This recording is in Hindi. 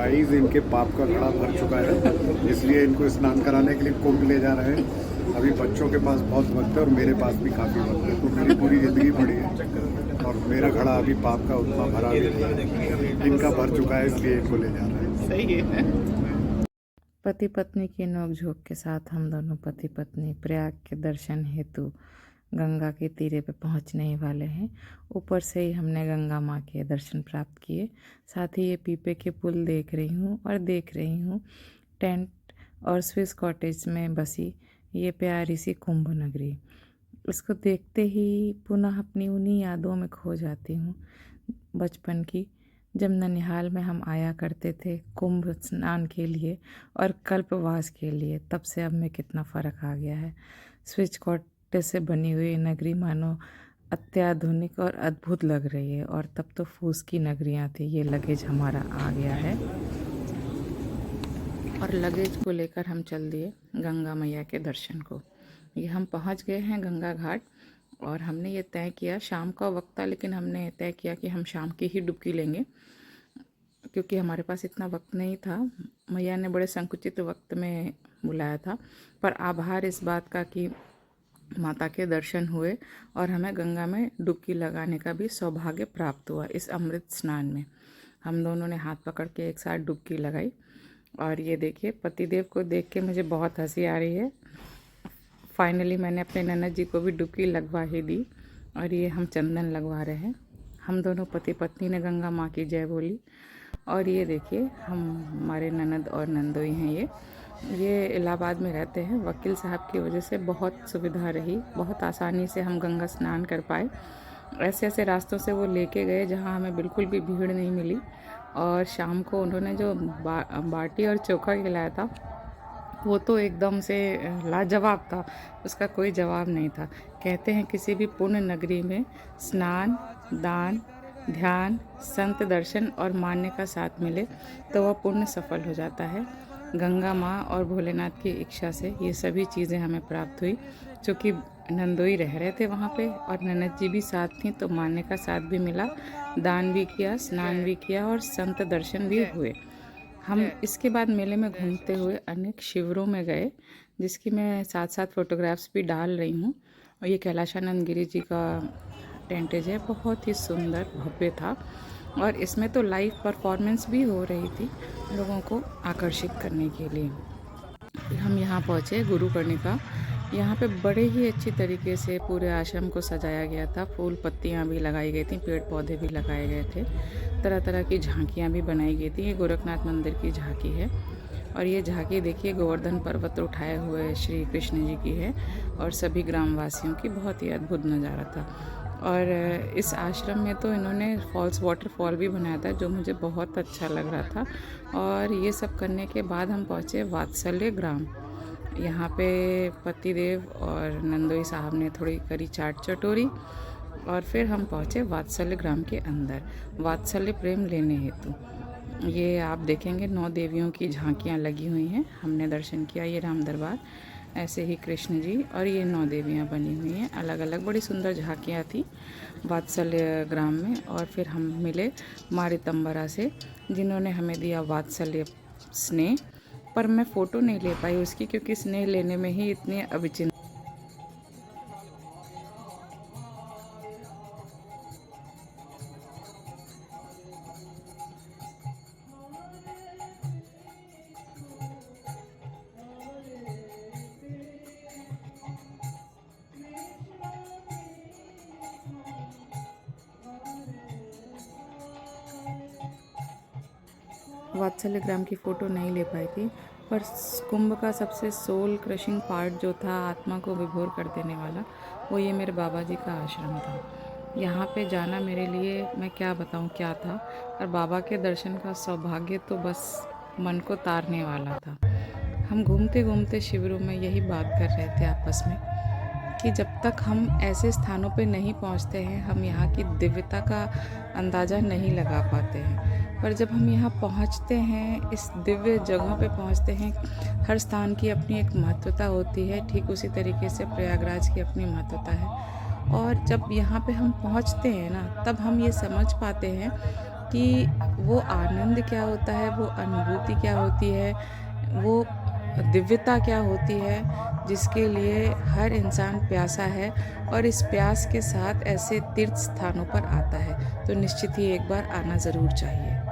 गाइस इनके पाप का घड़ा भर चुका है, इसलिए इनको स्नान कराने के लिए कुंभ ले जा रहे हैं। अभी बच्चों के पास बहुत वक्त है और मेरे पास भी काफ़ी वक्त है, तो मेरी पूरी ज़िंदगी पड़ी है और मेरा घड़ा अभी पाप का उतना भरा भी नहीं है। इनका भर चुका है, इसलिए इनको ले जा रहे हैं। सही है। पति पत्नी की नोकझोंक के साथ हम दोनों पति पत्नी प्रयाग के दर्शन हेतु गंगा के तीरे पे पहुंचने ही वाले हैं। ऊपर से ही हमने गंगा माँ के दर्शन प्राप्त किए। साथ ही ये पीपे के पुल देख रही हूँ और देख रही हूँ टेंट और स्विस कॉटेज में बसी ये प्यारी सी कुंभ नगरी। इसको देखते ही पुनः अपनी उन्हीं यादों में खो जाती हूँ बचपन की, जब ननिहाल में हम आया करते थे कुंभ स्नान के लिए और कल्पवास के लिए। तब से अब में कितना फ़र्क आ गया है। स्विच कॉटेज से बनी हुई नगरी मानो अत्याधुनिक और अद्भुत लग रही है, और तब तो फूस की नगरियाँ थी। ये लगेज हमारा आ गया है और लगेज को लेकर हम चल दिए गंगा मैया के दर्शन को। ये हम पहुंच गए हैं गंगा घाट और हमने ये तय किया, शाम का वक्त था लेकिन हमने तय किया कि हम शाम की ही डुबकी लेंगे, क्योंकि हमारे पास इतना वक्त नहीं था। मैया ने बड़े संकुचित वक्त में बुलाया था, पर आभार इस बात का कि माता के दर्शन हुए और हमें गंगा में डुबकी लगाने का भी सौभाग्य प्राप्त हुआ। इस अमृत स्नान में हम दोनों ने हाथ पकड़ के एक साथ डुबकी लगाई। और ये देखिए, पतिदेव को देख के मुझे बहुत हंसी आ रही है। फाइनली मैंने अपने ननद जी को भी डुबकी लगवा ही दी और ये हम चंदन लगवा रहे हैं। हम दोनों पति पत्नी ने गंगा माँ की जय बोली। और ये देखिए, हमारे ननद और नंदोई हैं। ये इलाहाबाद में रहते हैं। वकील साहब की वजह से बहुत सुविधा रही, बहुत आसानी से हम गंगा स्नान कर पाए। ऐसे ऐसे रास्तों से वो लेके गए जहाँ हमें बिल्कुल भी भीड़ नहीं मिली। और शाम को उन्होंने जो बाटी और चोखा खिलाया था वो तो एकदम से लाजवाब था, उसका कोई जवाब नहीं था। कहते हैं किसी भी पुण्य नगरी में स्नान, दान, ध्यान, संत दर्शन और मान्य का साथ मिले तो वह पुण्य सफल हो जाता है। गंगा माँ और भोलेनाथ की इच्छा से ये सभी चीज़ें हमें प्राप्त हुई। चूँकि नंदोई रह रहे थे वहाँ पे और ननद जी भी साथ थी, तो मान्य का साथ भी मिला, दान भी किया, स्नान भी किया और संत दर्शन भी हुए। हम इसके बाद मेले में घूमते हुए अनेक शिविरों में गए, जिसकी मैं साथ साथ फ़ोटोग्राफ्स भी डाल रही हूँ। और ये कैलाशानंद गिरी जी का टेंटेज है, बहुत ही सुंदर भव्य था और इसमें तो लाइव परफॉर्मेंस भी हो रही थी लोगों को आकर्षित करने के लिए। फिर हम यहाँ पहुँचे गुरुकर्णिका। यहाँ पे बड़े ही अच्छी तरीके से पूरे आश्रम को सजाया गया था। फूल पत्तियाँ भी लगाई गई थी, पेड़ पौधे भी लगाए गए थे, तरह तरह की झांकियाँ भी बनाई गई थी। ये गोरखनाथ मंदिर की झांकी है और ये झांकी देखिए गोवर्धन पर्वत उठाए हुए श्री कृष्ण जी की है और सभी ग्रामवासियों की। बहुत ही अद्भुत नज़ारा था। और इस आश्रम में तो इन्होंने वाटरफॉल भी बनाया था, जो मुझे बहुत अच्छा लग रहा था। और ये सब करने के बाद हम पहुँचे वात्सल्य ग्राम। यहाँ पे पतिदेव और नंदोई साहब ने थोड़ी करी चाट चटोरी और फिर हम पहुँचे वात्सल्य ग्राम के अंदर वात्सल्य प्रेम लेने हेतु। ये आप देखेंगे 9 देवियों की झांकियाँ लगी हुई हैं। हमने दर्शन किया, ये राम दरबार, ऐसे ही कृष्ण जी और ये 9 देवियाँ बनी हुई हैं अलग अलग। बड़ी सुंदर झांकियाँ थी वात्सल्य ग्राम में। और फिर हम मिले माँ रितंबरा से, जिन्होंने हमें दिया वात्सल्य स्नेह। पर मैं फ़ोटो नहीं ले पाई उसकी, क्योंकि स्नेह लेने में ही इतनी अभिचिंत। वात्सल्य ग्राम की फ़ोटो नहीं ले पाई थी, पर कुंभ का सबसे सोल क्रशिंग पार्ट जो था, आत्मा को विभोर कर देने वाला, वो ये मेरे बाबा जी का आश्रम था। यहाँ पे जाना मेरे लिए, मैं क्या बताऊँ क्या था। और बाबा के दर्शन का सौभाग्य तो बस मन को तारने वाला था। हम घूमते घूमते शिविरों में यही बात कर रहे थे आपस में कि जब तक हम ऐसे स्थानों पे नहीं पहुँचते हैं, हम यहाँ की दिव्यता का अंदाज़ा नहीं लगा पाते हैं। पर जब हम यहाँ पहुँचते हैं, इस दिव्य जगह पे पहुँचते हैं, हर स्थान की अपनी एक महत्वता होती है। ठीक उसी तरीके से प्रयागराज की अपनी महत्वता है। और जब यहाँ पे हम पहुँचते हैं ना, तब हम ये समझ पाते हैं कि वो आनंद क्या होता है, वो अनुभूति क्या होती है, वो दिव्यता क्या होती है, जिसके लिए हर इंसान प्यासा है और इस प्यास के साथ ऐसे तीर्थ स्थानों पर आता है। तो निश्चित ही एक बार आना ज़रूर चाहिए।